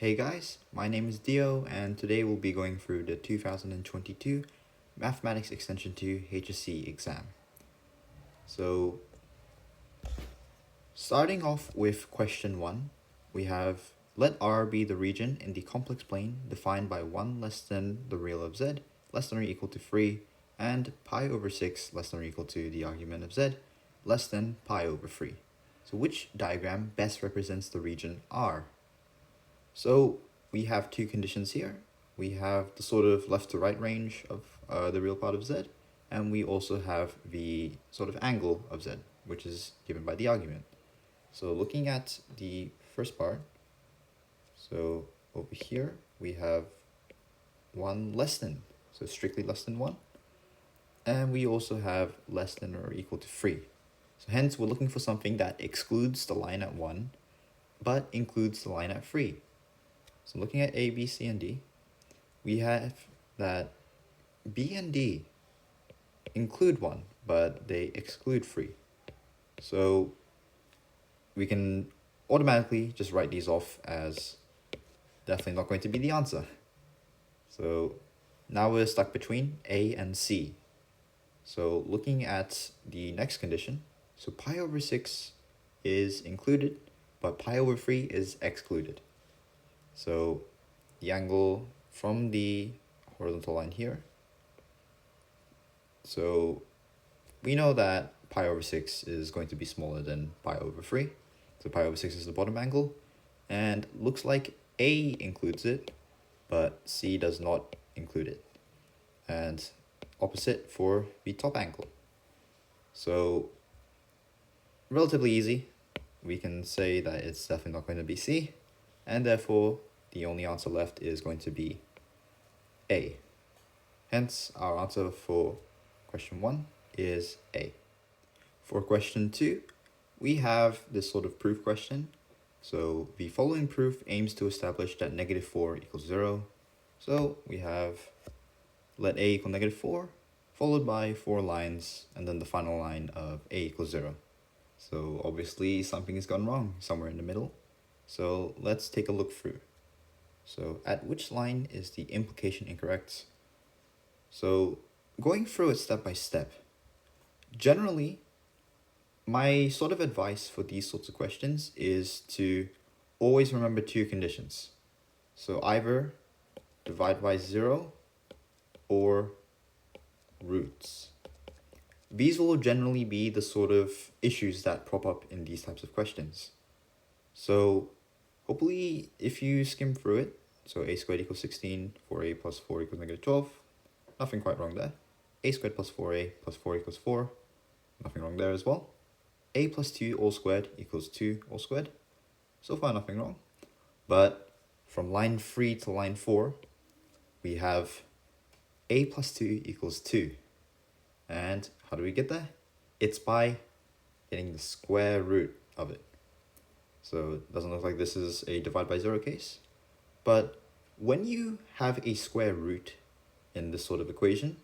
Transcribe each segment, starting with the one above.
Hey guys, my name is Dio and today we'll be going through the 2022 Mathematics Extension 2 HSC exam. So, starting off with question 1, we have let R be the region in the complex plane defined by 1 less than the real of z less than or equal to 3 and pi over 6 less than or equal to the argument of z less than pi over 3. So which diagram best represents the region R? So we have two conditions here. We have the sort of left to right range of the real part of z, and we also have the sort of angle of z, which is given by the argument. So looking at the first part, so over here we have 1 less than, so strictly less than 1, and we also have less than or equal to 3. So hence we're looking for something that excludes the line at 1, but includes the line at 3. So looking at A, B, C, and D, we have that B and D include 1, but they exclude 3. So we can automatically just write these off as definitely not going to be the answer. So now we're stuck between A and C. So looking at the next condition, so pi over 6 is included, but pi over 3 is excluded. So the angle from the horizontal line here, so we know that pi over 6 is going to be smaller than pi over 3. So pi over 6 is the bottom angle, and looks like A includes it, but C does not include it. And opposite for the top angle. So relatively easy. We can say that it's definitely not going to be C, and therefore the only answer left is going to be A. Hence, our answer for question 1 is A. For question 2, we have this sort of proof question. So the following proof aims to establish that -4 equals 0. So we have let A equal -4, followed by 4 lines, and then the final line of A equals 0. So obviously something has gone wrong somewhere in the middle. So let's take a look through. So at which line is the implication incorrect? So going through it step by step, generally, my sort of advice for these sorts of questions is to always remember two conditions. So either divide by 0 or roots. These will generally be the sort of issues that prop up in these types of questions. So hopefully if you skim through it, so a squared equals 16, 4a plus 4 equals -12, nothing quite wrong there. A squared plus 4a plus 4 equals 4, nothing wrong there as well. A plus 2 all squared equals 2 all squared, so far nothing wrong. But from line 3 to line 4, we have a plus 2 equals 2. And how do we get there? It's by getting the square root of it. So it doesn't look like this is a divide by 0 case. But when you have a square root in this sort of equation,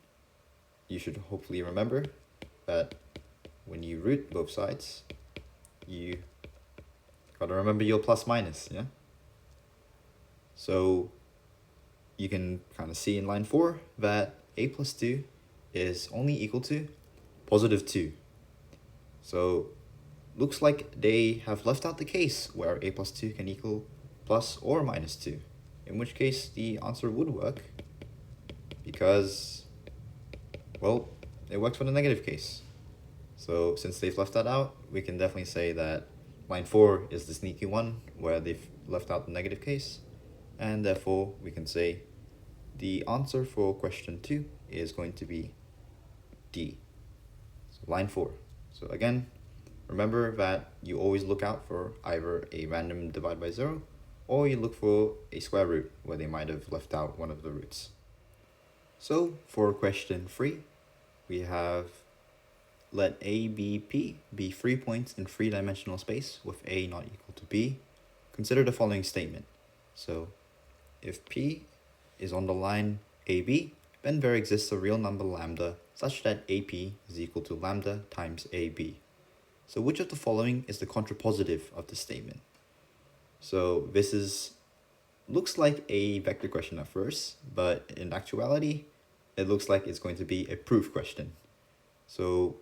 you should hopefully remember that when you root both sides, you gotta remember your plus minus, yeah? So you can kind of see in line 4 that a plus 2 is only equal to +2. So looks like they have left out the case where a plus 2 can equal plus or minus 2, in which case the answer would work because, well, it works for the negative case. So since they've left that out, we can definitely say that line 4 is the sneaky one where they've left out the negative case, and therefore we can say the answer for question 2 is going to be D. So line 4. So again, remember that you always look out for either a random divide by 0 or you look for a square root where they might have left out one of the roots. So for question 3, we have let A, B, P be 3 points in 3-dimensional space with A not equal to B. Consider the following statement. So if P is on the line AB, then there exists a real number lambda such that AP is equal to lambda times AB. So which of the following is the contrapositive of the statement? So this is looks like a vector question at first, but in actuality, it looks like it's going to be a proof question. So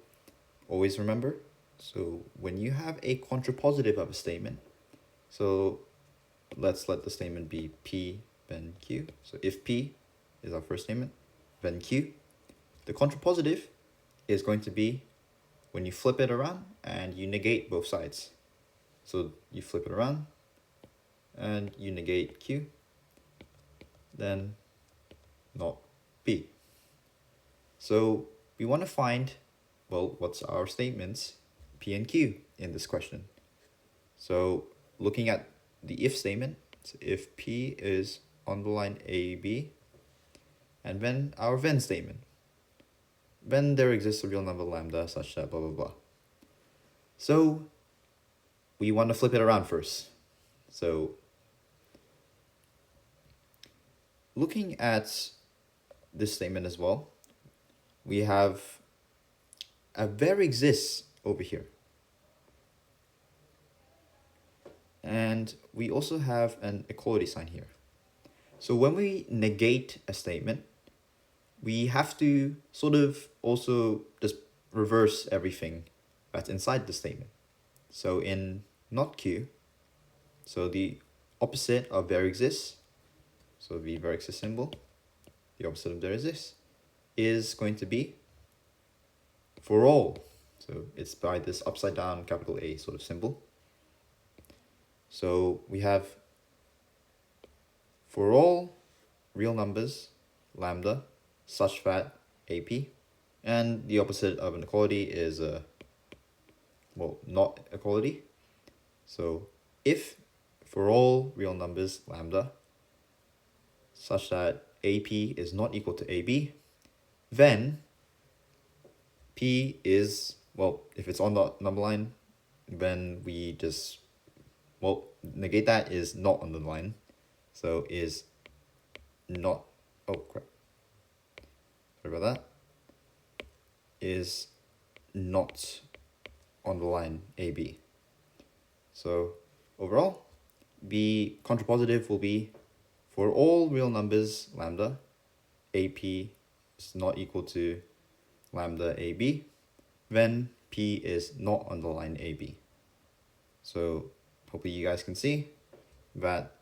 always remember, so when you have a contrapositive of a statement, so let's let the statement be P then Q. So if P is our first statement, then Q, the contrapositive is going to be when you flip it around and you negate both sides. So you flip it around and you negate Q, then not P. So we want to find, well, what's our statements P and Q in this question. So looking at the if statement, so if P is on the line AB, and then our then statement, then there exists a real number lambda such that blah blah blah. So we want to flip it around first. So looking at this statement as well, we have a there exists over here. And we also have an equality sign here. So when we negate a statement, we have to sort of also just reverse everything that's inside the statement. So in not Q, so the opposite of there exists, so the there exists symbol, the opposite of there exists, is going to be for all. So it's by this upside down capital A sort of symbol. So we have for all real numbers lambda such that AP, and the opposite of an equality is well, not equality. So if for all real numbers lambda such that AP is not equal to AB, then P is, well, if it's on the number line, then we just, well, negate that is not on the line. So is not, oh crap, sorry about that, is not on the line AB. So overall, the contrapositive will be for all real numbers lambda, AP is not equal to lambda AB, then P is not on the line AB. So hopefully you guys can see that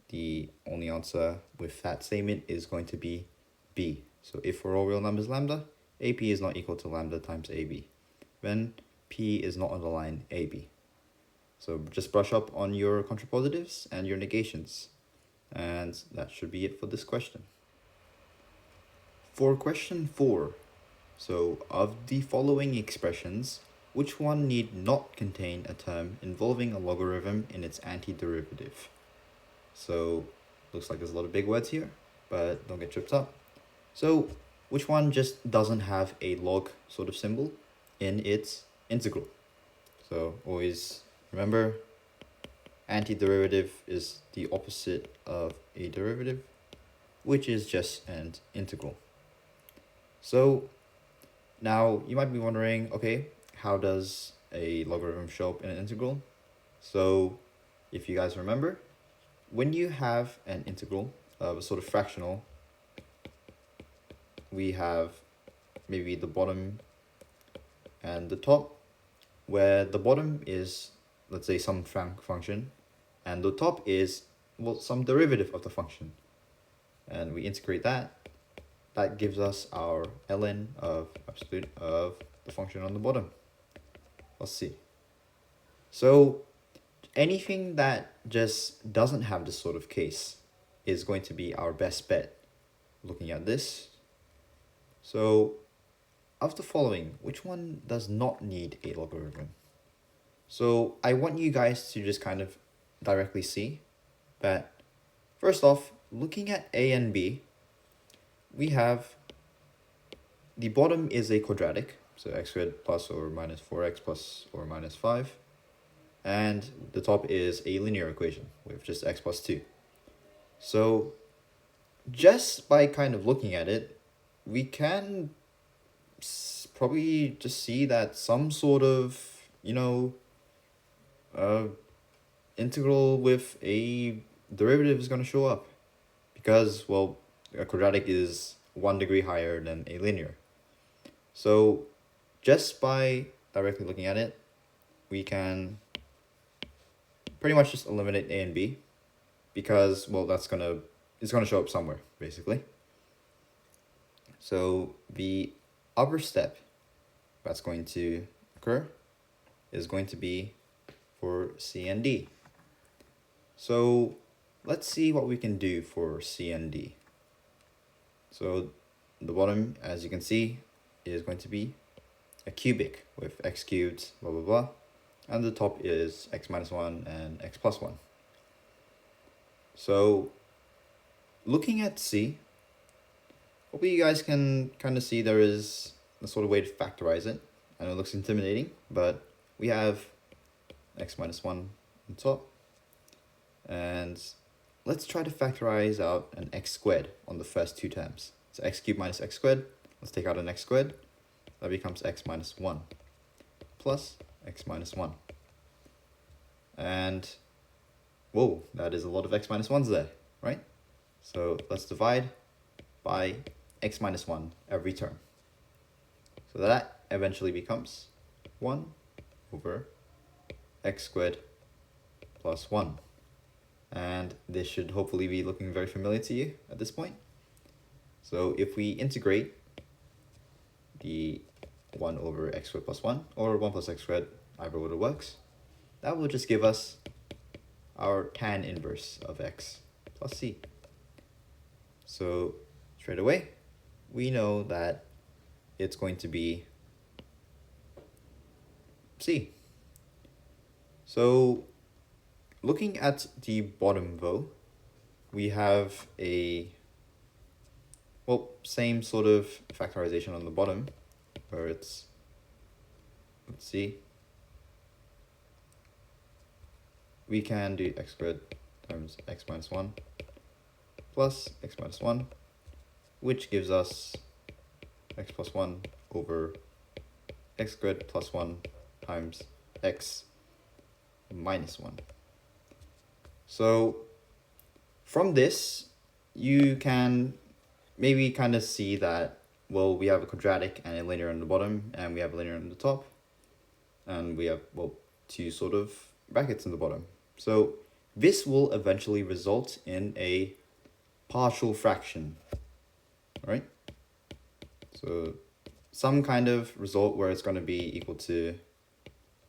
the only answer with that statement is going to be B. So if for all real numbers lambda, AP is not equal to lambda times AB, then P is not on the line AB. So just brush up on your contrapositives and your negations. And that should be it for this question. For question 4, so of the following expressions, which one need not contain a term involving a logarithm in its antiderivative? So looks like there's a lot of big words here, but don't get tripped up. So which one just doesn't have a log sort of symbol in its integral? So always remember, antiderivative is the opposite of a derivative, which is just an integral. So now you might be wondering, okay, how does a logarithm show up in an integral? So if you guys remember, when you have an integral of a sort of fractional, we have maybe the bottom and the top, where the bottom is, let's say, some function, and the top is, well, some derivative of the function. And we integrate that. That gives us our ln of absolute of the function on the bottom. Let's see. So anything that just doesn't have this sort of case is going to be our best bet looking at this. So of the following, which one does not need a logarithm? So I want you guys to just kind of directly see that, first off, looking at A and B, we have the bottom is a quadratic, so x squared plus or minus 4x plus or minus 5. And the top is a linear equation with just x plus 2. So just by kind of looking at it, we can probably just see that some sort of, integral with a derivative is going to show up because, well, a quadratic is 1 degree higher than a linear. So just by directly looking at it, we can pretty much just eliminate a and b because, well, it's gonna show up somewhere basically. So the other step that's going to occur is going to be for C and D. So let's see what we can do for C and D. So the bottom, as you can see, is going to be a cubic with x cubed, blah, blah, blah. And the top is x minus 1 and x plus 1. So looking at C, hopefully you guys can kind of see there is a sort of way to factorize it. I know it looks intimidating, but we have x minus 1 on top. And let's try to factorize out an x squared on the first two terms. So x cubed minus x squared. Let's take out an x squared. That becomes x minus 1 plus x minus 1. And whoa, that is a lot of x minus 1s there, right? So let's divide by x minus 1 every term. So that eventually becomes 1 over x squared plus 1. And this should hopefully be looking very familiar to you at this point. So if we integrate the 1 over x squared plus 1, or 1 plus x squared, either order works, that will just give us our tan inverse of x plus c. So straight away, we know that it's going to be c. So looking at the bottom though, we have a, well, same sort of factorization on the bottom, where it's, let's see, we can do x squared times x minus 1 plus x minus 1, which gives us x plus 1 over x squared plus 1 times x minus 1. So from this, you can maybe kind of see that, well, we have a quadratic and a linear on the bottom, and we have a linear on the top, and we have, well, two sort of brackets in the bottom. So this will eventually result in a partial fraction, right? So some kind of result where it's going to be equal to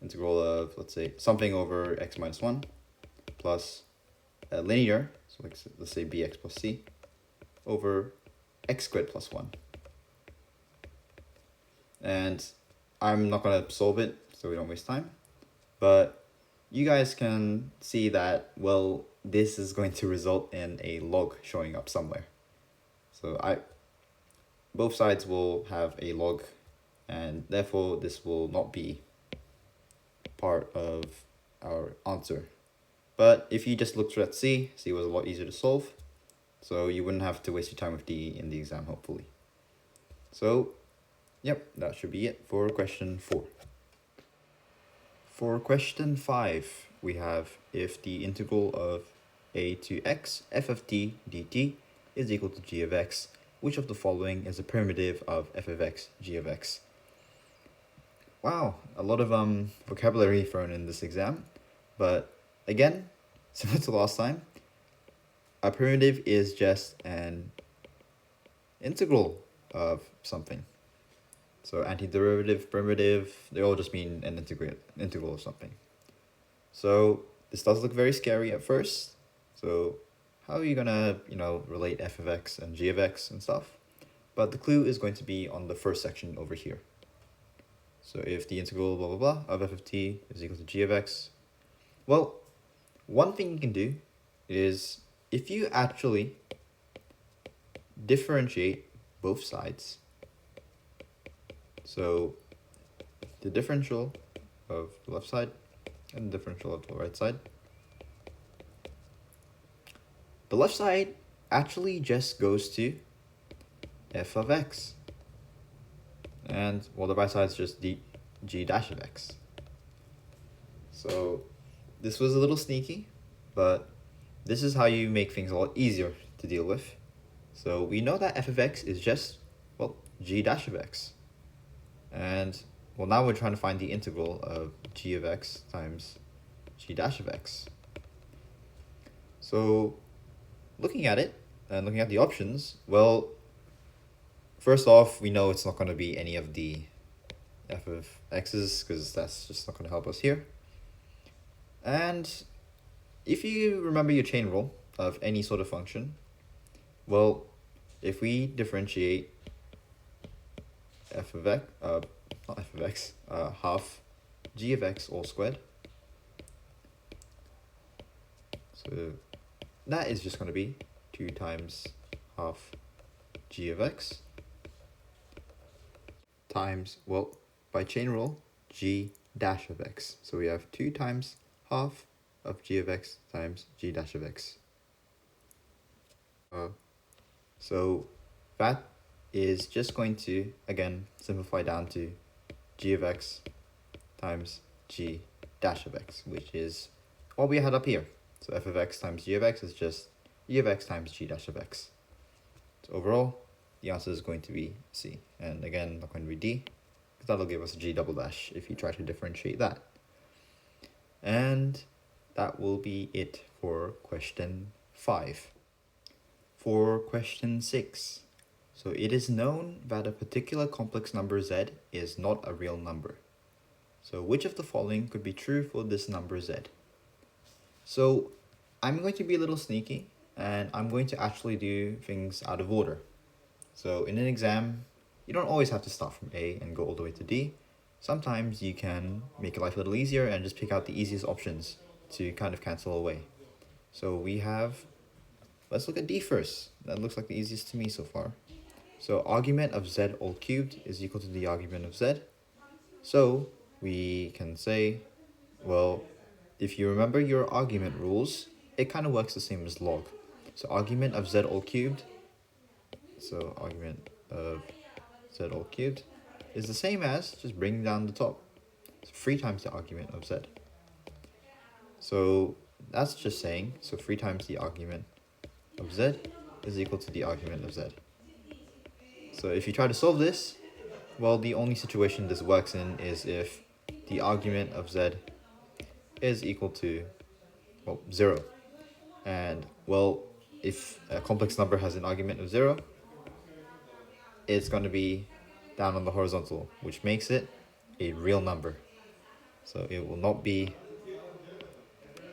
integral of, let's say, something over x minus 1 plus a linear, so let's say bx plus c, over x squared plus 1. And I'm not going to solve it so we don't waste time, but you guys can see that, well, this is going to result in a log showing up somewhere. So both sides will have a log, and therefore this will not be part of our answer. But if you just looked at C was a lot easier to solve, so you wouldn't have to waste your time with D in the exam, hopefully. So, yep, that should be it for question 4. For question 5, we have if the integral of a to x f of t dt is equal to g of x, which of the following is a primitive of f of x g of x? Wow, a lot of vocabulary thrown in this exam, but again, similar to last time, a primitive is just an integral of something. So antiderivative, primitive, they all just mean an integral of something. So this does look very scary at first. So how are you gonna, relate f of x and g of x and stuff? But the clue is going to be on the first section over here. So if the integral blah blah blah of f of t is equal to g of x, well, one thing you can do is if you actually differentiate both sides, so the differential of the left side and the differential of the right side, the left side actually just goes to f of x, and well, the right side is just g dash of x. So this was a little sneaky, but this is how you make things a lot easier to deal with. So we know that f of x is just, well, g dash of x. And, well, now we're trying to find the integral of g of x times g dash of x. So looking at it, and looking at the options, well, first off, we know it's not going to be any of the f of x's, because that's just not going to help us here. And if you remember your chain rule of any sort of function, well, if we differentiate f of x, not f of x, half g of x all squared, so that is just going to be 2 times half g of x times, well, by chain rule, g dash of x. So we have 2 times half of g of x times g dash of x. So that is just going to, again, simplify down to g of x times g dash of x, which is what we had up here. So f of x times g of x is just e of x times g dash of x. So overall, the answer is going to be C. And again, not going to be D, because that'll give us g double dash if you try to differentiate that. And that will be it for question 5. For question 6, so it is known that a particular complex number z is not a real number. So which of the following could be true for this number z? So I'm going to be a little sneaky, and I'm going to actually do things out of order. So in an exam, you don't always have to start from A and go all the way to D. Sometimes you can make your life a little easier and just pick out the easiest options to kind of cancel away. So we have, let's look at D first. That looks like the easiest to me so far. So argument of z all cubed is equal to the argument of z. So we can say, well, if you remember your argument rules, it kind of works the same as log. So argument of z all cubed, so argument of z all cubed is the same as just bringing down the top. So 3 times the argument of z. So that's just saying, so 3 times the argument of z is equal to the argument of z. So if you try to solve this, well, the only situation this works in is if the argument of z is equal to, well, 0. And, well, if a complex number has an argument of 0, it's going to be down on the horizontal, which makes it a real number. So it will not be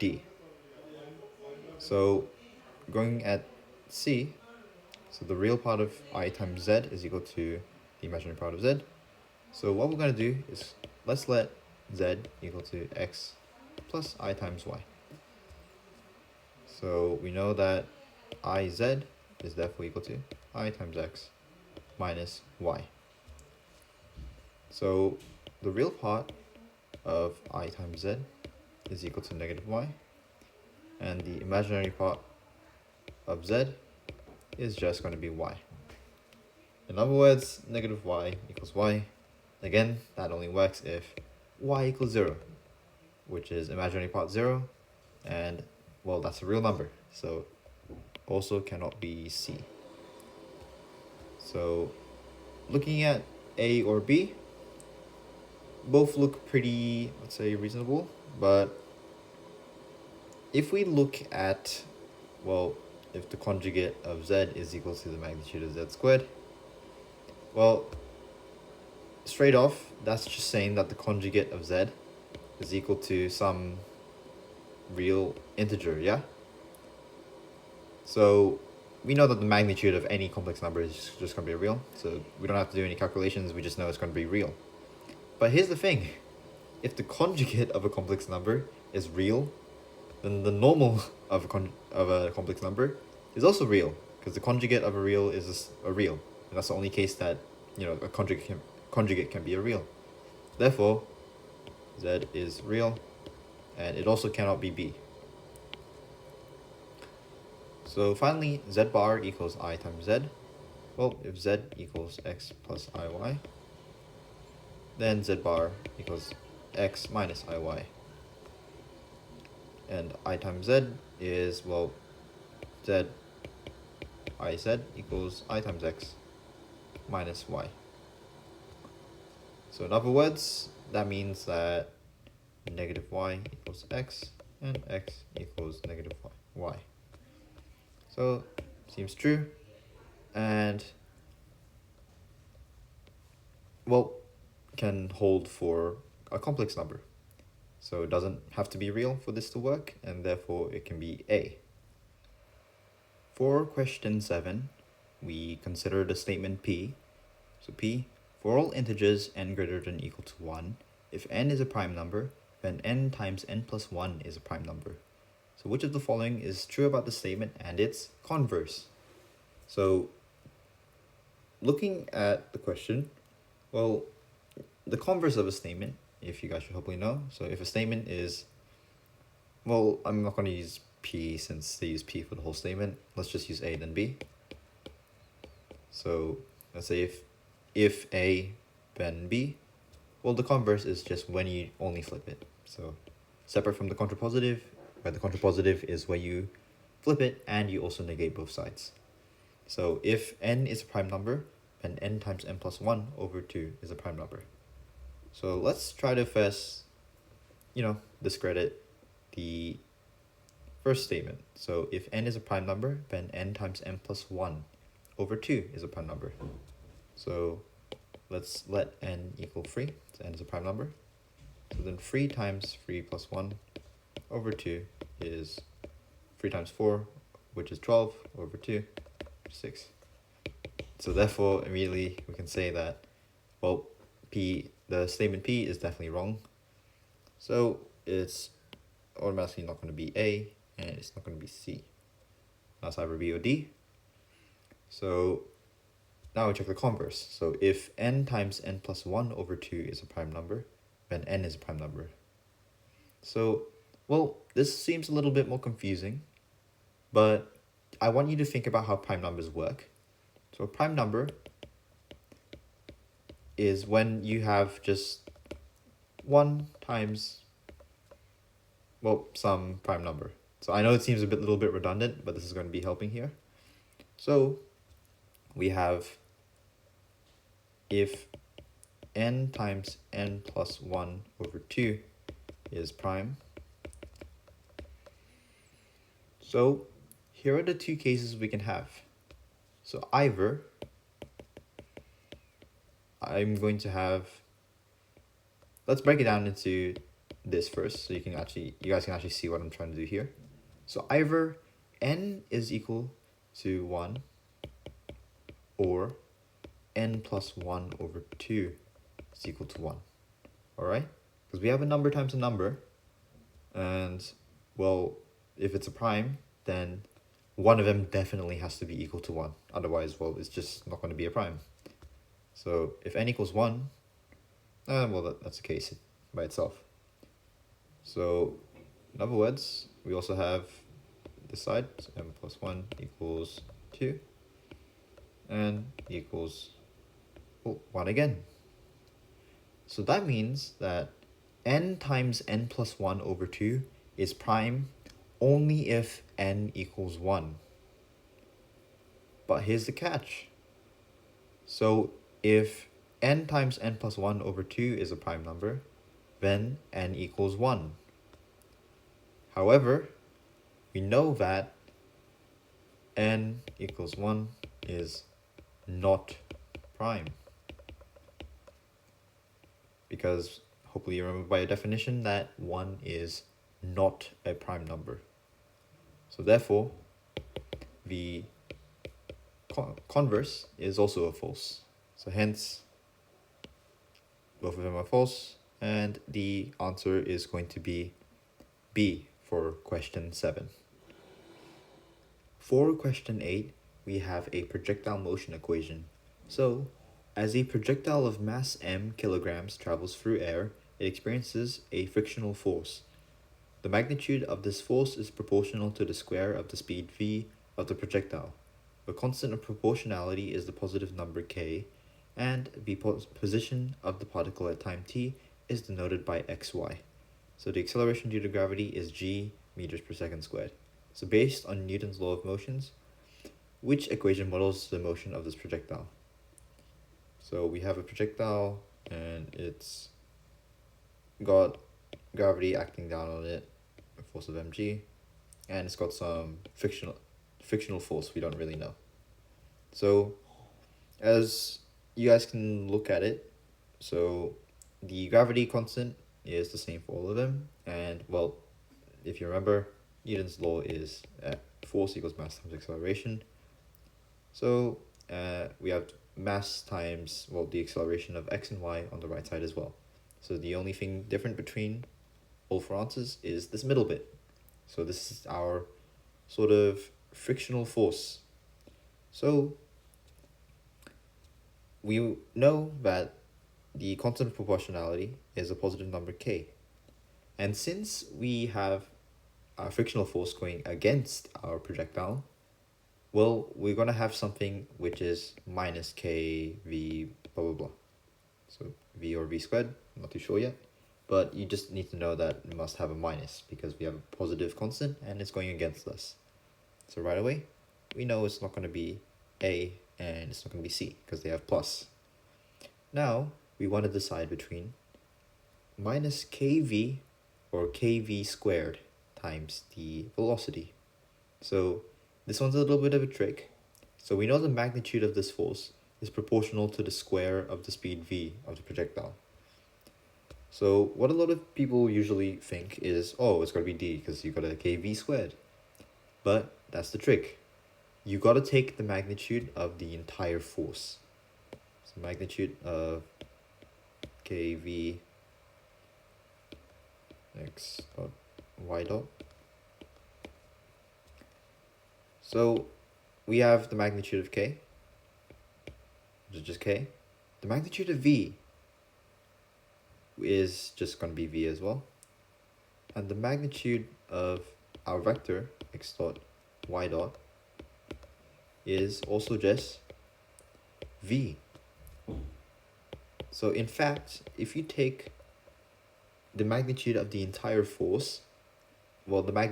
D. So going at C, so the real part of I times Z is equal to the imaginary part of Z. So what we're going to do is, let's let Z equal to X plus I times Y. So we know that IZ is therefore equal to I times X minus Y. So the real part of I times Z is equal to negative Y, and the imaginary part of Z is just going to be Y. In other words, negative Y equals Y. Again, that only works if Y equals 0, which is imaginary part 0, and, well, that's a real number, so also cannot be C. So looking at A or B, both look pretty, let's say, reasonable, but if we look at, well, if the conjugate of z is equal to the magnitude of z squared, well, straight off, that's just saying that the conjugate of z is equal to some real integer, yeah? So we know that the magnitude of any complex number is just going to be real, so we don't have to do any calculations, we just know it's going to be real. But here's the thing, if the conjugate of a complex number is real, then the normal of a complex number is also real, because the conjugate of a real is a real, and that's the only case that, you know, a conjugate can be a real. Therefore, z is real, and it also cannot be b. So finally, z bar equals I times z. Well, if z equals x plus iy, then z bar equals x minus iy. And I times z is, well, z iz equals I times x minus y. So in other words, that means that negative y equals x and x equals negative y. So seems true, and well, can hold for a complex number. So it doesn't have to be real for this to work, and therefore it can be A. For question 7, we consider the statement P. So P, for all integers n greater than or equal to 1, if n is a prime number, then n times n plus 1 is a prime number. So which of the following is true about the statement and its converse? So looking at the question, well, the converse of a statement, if you guys should hopefully know, so if a statement is, well, I'm not going to use P since they use P for the whole statement. Let's just use A then B. So let's say if A then B, well, the converse is just when you only flip it. So separate from the contrapositive, where the contrapositive is where you flip it and you also negate both sides. So if n is a prime number, then n times n plus 1 over 2 is a prime number. So let's try to first, discredit the first statement. So if n is a prime number, then n times n plus 1 over 2 is a prime number. So let's let n equal 3, so n is a prime number. So then 3 times 3 plus 1 over 2 is 3 times 4, which is 12, over 2, 6. So therefore, immediately we can say that, well, the statement P is definitely wrong. So it's automatically not going to be A, and it's not going to be C. That's either B or D. So now we check the converse. So if n times n plus 1 over 2 is a prime number, then n is a prime number. So, well, this seems a little bit more confusing, but I want you to think about how prime numbers work. So a prime number is when you have just 1 times, well, some prime number. So I know it seems a little bit redundant, but this is going to be helping here. So we have if n times n plus 1 over 2 is prime. So here are the two cases we can have. So either I'm going to have, let's break it down into this first so you guys can actually see what I'm trying to do here. So either n is equal to 1 or n plus 1 over 2 is equal to 1. Alright? Because we have a number times a number, and well, if it's a prime, then one of them definitely has to be equal to 1. Otherwise, well, it's just not going to be a prime. So if n equals 1, well, that's the case by itself. So in other words, we also have this side, so n plus 1 equals 2, and equals 1 again. So that means that n times n plus 1 over 2 is prime only if n equals 1. But here's the catch. So if n times n plus 1 over 2 is a prime number, then n equals 1. However, we know that n equals 1 is not prime. Because hopefully you remember by a definition that 1 is not a prime number. So therefore, the converse is also a false. So hence, both of them are false, and the answer is going to be B for question 7. For question 8, we have a projectile motion equation. So, as a projectile of mass m kilograms travels through air, it experiences a frictional force. The magnitude of this force is proportional to the square of the speed v of the projectile. The constant of proportionality is the positive number k, and the position of the particle at time t is denoted by xy. So the acceleration due to gravity is g meters per second squared. So based on Newton's law of motions, which equation models the motion of this projectile? So we have a projectile and it's got gravity acting down on it, a force of mg, and it's got some frictional force we don't really know. So as you guys can look at it, so the gravity constant is the same for all of them, and well, if you remember, Newton's law is force equals mass times acceleration. So we have mass times, well, the acceleration of x and y on the right side as well. So the only thing different between all four answers is this middle bit. So this is our sort of frictional force. So we know that the constant of proportionality is a positive number k. And since we have our frictional force going against our projectile, well, we're going to have something which is minus k v blah blah blah. So v or v squared, I'm not too sure yet. But you just need to know that it must have a minus because we have a positive constant and it's going against us. So right away, we know it's not going to be A and it's not going to be C because they have plus. Now, we want to decide between minus kv or kv squared times the velocity. So this one's a little bit of a trick. So we know the magnitude of this force is proportional to the square of the speed v of the projectile. So what a lot of people usually think is, oh, it's got to be d because you got a kv squared. But that's the trick. You got to take the magnitude of the entire force. So magnitude of kv x dot y dot. So we have the magnitude of k, which is just k. The magnitude of v is just going to be v as well. And the magnitude of our vector x dot y dot is also just v. So in fact, if you take the magnitude of the entire force, well, the main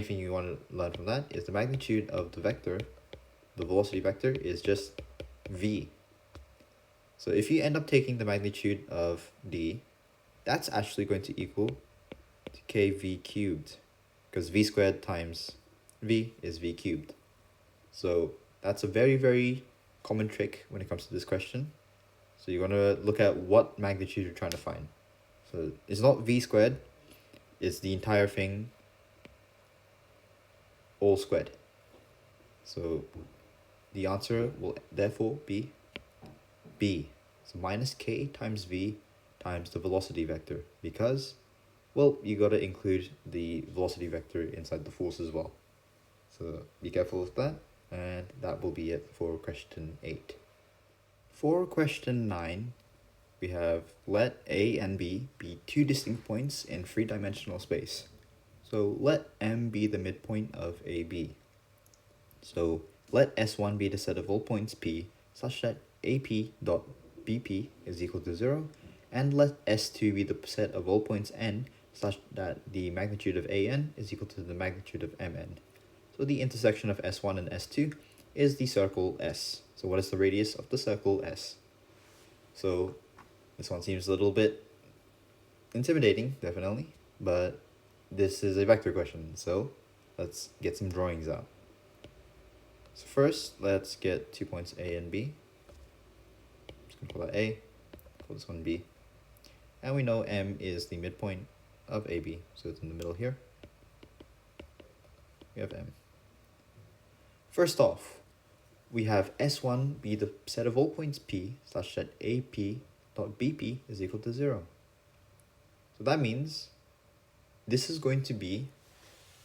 thing you want to learn from that is the magnitude of the vector, the velocity vector, is just v. So if you end up taking the magnitude of d, that's actually going to equal to kv cubed, because v squared times v is v cubed. So that's a very, very common trick when it comes to this question. So you're going to look at what magnitude you're trying to find. So it's not v squared, it's the entire thing all squared. So the answer will therefore be b. So minus k times v times the velocity vector, because, well, you got to include the velocity vector inside the force as well. So be careful with that, and that will be it for question 8. For question 9, we have let A and B be two distinct points in three-dimensional space. So let M be the midpoint of AB. So let S1 be the set of all points P such that AP dot BP is equal to 0, and let S2 be the set of all points N such that the magnitude of AN is equal to the magnitude of MN. So the intersection of S1 and S2 is the circle S. So what is the radius of the circle S? So this one seems a little bit intimidating, definitely, but this is a vector question, so let's get some drawings out. So first, let's get 2 points A and B. I'm just going to call that A, call this one B. And we know M is the midpoint of AB, so it's in the middle here. We have M. First off, we have S1 be the set of all points P such that AP dot BP is equal to 0. So that means this is going to be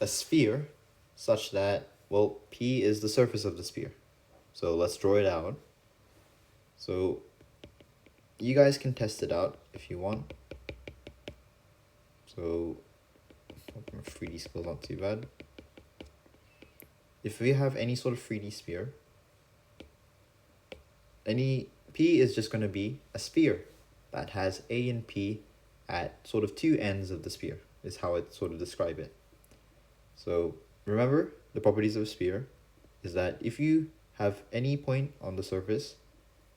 a sphere such that, well, P is the surface of the sphere. So let's draw it out. So you guys can test it out if you want. So 3D skills not too bad. If we have any sort of 3D sphere, P is just going to be a sphere that has A and P at sort of two ends of the sphere, is how I'd sort of describe it. So remember, the properties of a sphere is that if you have any point on the surface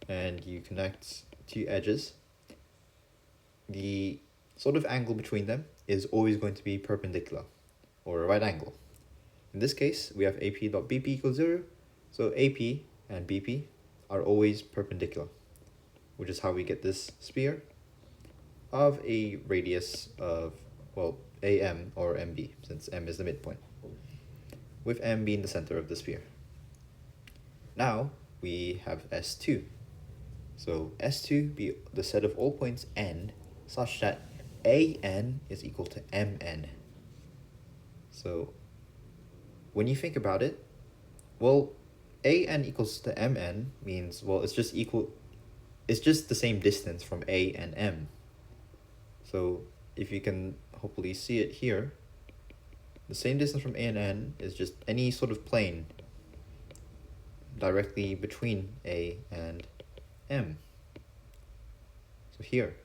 and you connect two edges, the sort of angle between them is always going to be perpendicular, or a right angle. In this case, we have AP dot BP equals 0, so AP and BP are always perpendicular, which is how we get this sphere of a radius of, well, AM or MB, since M is the midpoint, with M being the center of the sphere. Now we have S2. So S2 be the set of all points n such that AN is equal to MN. So when you think about it, well, AN equals to MN means, well, it's just the same distance from A and M. So if you can hopefully see it here, the same distance from A and N is just any sort of plane directly between A and M. So here.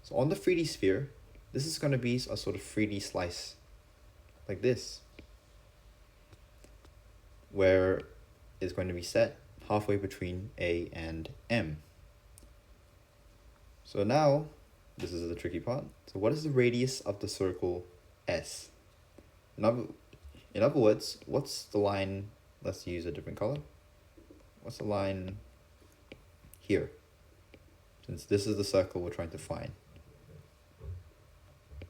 So on the 3D sphere, this is going to be a sort of 3D slice, like this, where it's going to be set halfway between A and M. So now, this is the tricky part. So what is the radius of the circle S? In other words, what's the line? Let's use a different color. What's the line here? Since this is the circle we're trying to find.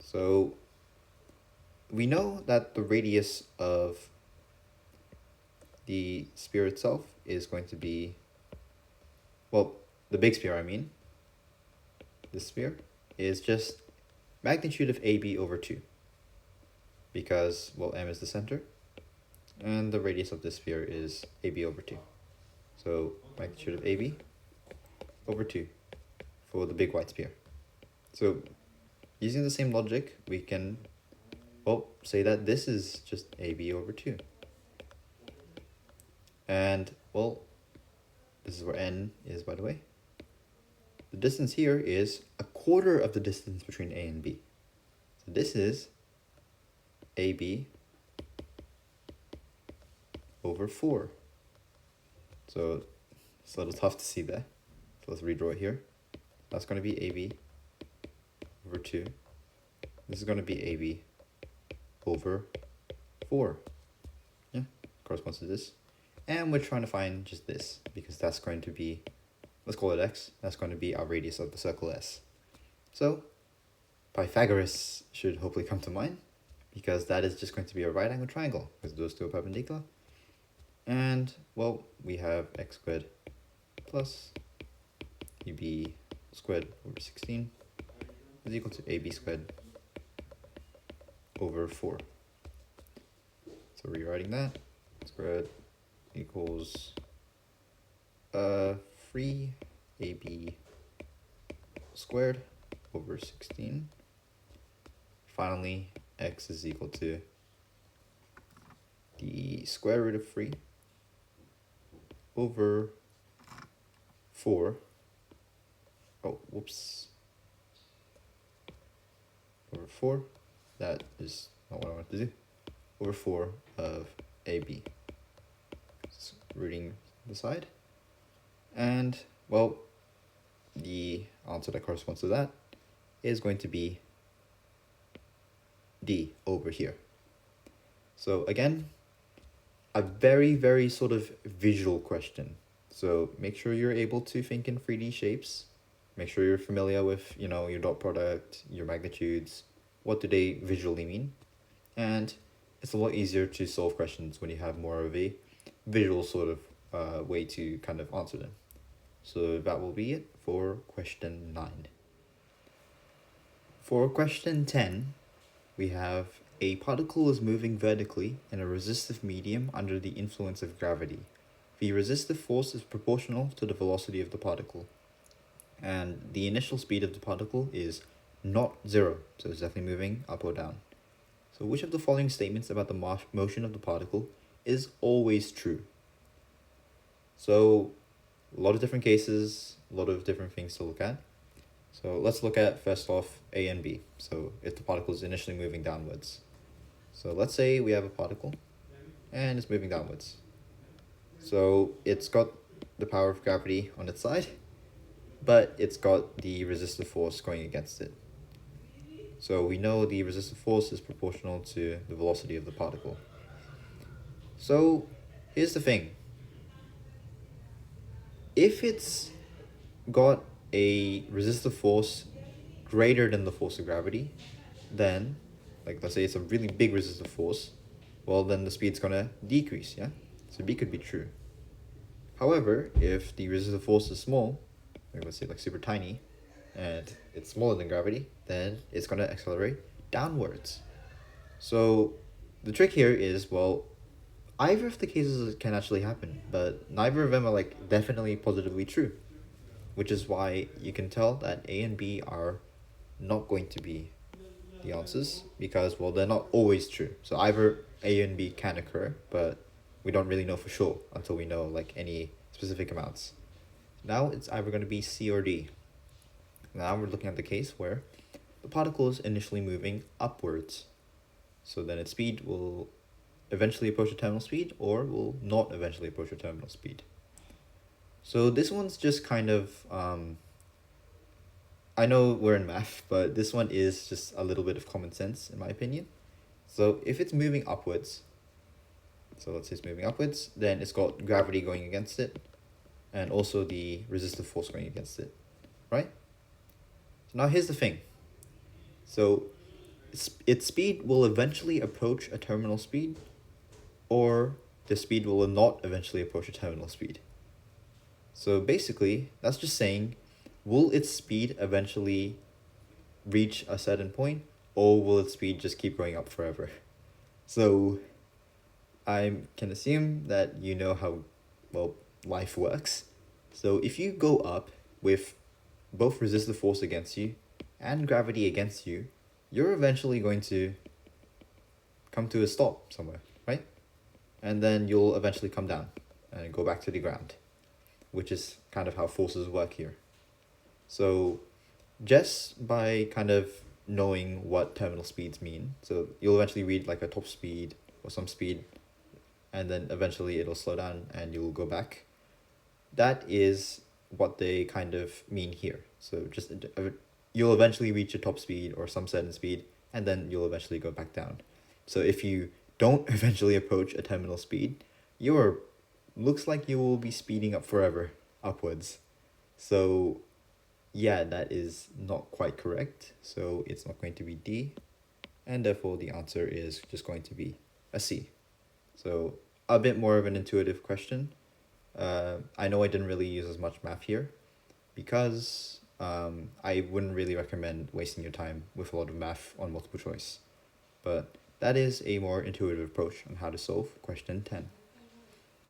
So we know that the radius of the sphere itself is going to be, well, the big sphere, I mean, this sphere is just magnitude of AB over 2. Because, well, M is the center, and the radius of this sphere is AB over 2. So magnitude of AB over 2 for the big white sphere. So using the same logic, we can, well, say that this is just AB over 2. And, well, this is where N is, by the way. The distance here is a quarter of the distance between A and B. So this is AB over 4. So it's a little tough to see there. So let's redraw it here. That's going to be AB over 2. This is going to be AB over 4. Yeah, corresponds to this. And we're trying to find just this, because that's going to be, let's call it X. That's going to be our radius of the circle S. So Pythagoras should hopefully come to mind, because that is just going to be a right angle triangle, because those two are perpendicular. And, well, we have x squared plus UB squared over 16 is equal to AB squared over 4. So rewriting that, squared equals 3AB squared over 16. Finally, x is equal to the square root of 3 over 4. Oh, whoops. Over 4. That is not what I want to do. Over 4 of AB. Just rooting the side. And, well, the answer that corresponds to that is going to be D over here. So again, a very, very sort of visual question. So make sure you're able to think in 3D shapes. Make sure you're familiar with, your dot product, your magnitudes. What do they visually mean? And it's a lot easier to solve questions when you have more of a visual sort of way to kind of answer them. So that will be it for question 9. For question 10, we have a particle is moving vertically in a resistive medium under the influence of gravity. The resistive force is proportional to the velocity of the particle. And the initial speed of the particle is not 0, so it's definitely moving up or down. So which of the following statements about the motion of the particle is always true? So a lot of different cases, a lot of different things to look at. So let's look at, first off, A and B. So if the particle is initially moving downwards. So let's say we have a particle and it's moving downwards. So it's got the power of gravity on its side, but it's got the resistive force going against it. So we know the resistive force is proportional to the velocity of the particle. So here's the thing. If it's got a resistive force greater than the force of gravity, then, like let's say it's a really big resistive force, well then the speed's gonna decrease, yeah? So B could be true. However, if the resistive force is small, like let's say like super tiny, and it's smaller than gravity, then it's gonna accelerate downwards. So the trick here is, well, either of the cases can actually happen, but neither of them are like definitely positively true, which is why you can tell that A and B are not going to be the answers, because, well, they're not always true. So either A and B can occur, but we don't really know for sure until we know like any specific amounts. Now it's either going to be C or D. Now we're looking at the case where the particle is initially moving upwards. So then its speed will eventually approach a terminal speed or will not eventually approach a terminal speed. So this one's just kind of, I know we're in math, but this one is just a little bit of common sense in my opinion. So if it's moving upwards, so let's say it's moving upwards, then it's got gravity going against it and also the resistive force going against it, right? So now here's the thing. So its speed will eventually approach a terminal speed, or the speed will not eventually approach a terminal speed. So basically, that's just saying, will its speed eventually reach a certain point, or will its speed just keep going up forever? So I can assume that you know how, well, life works. So if you go up with both resistive force against you and gravity against you, you're eventually going to come to a stop somewhere, right? And then you'll eventually come down and go back to the ground, which is kind of how forces work here. So just by kind of knowing what terminal speeds mean, so you'll eventually read like a top speed or some speed, and then eventually it'll slow down and you'll go back. That is what they kind of mean here. So just you'll eventually reach a top speed or some certain speed, and then you'll eventually go back down. So if you don't eventually approach a terminal speed, looks like you will be speeding up forever upwards. So yeah, that is not quite correct. So it's not going to be D, and therefore the answer is just going to be a C. So a bit more of an intuitive question. I know I didn't really use as much math here because I wouldn't really recommend wasting your time with a lot of math on multiple choice. But that is a more intuitive approach on how to solve question 10.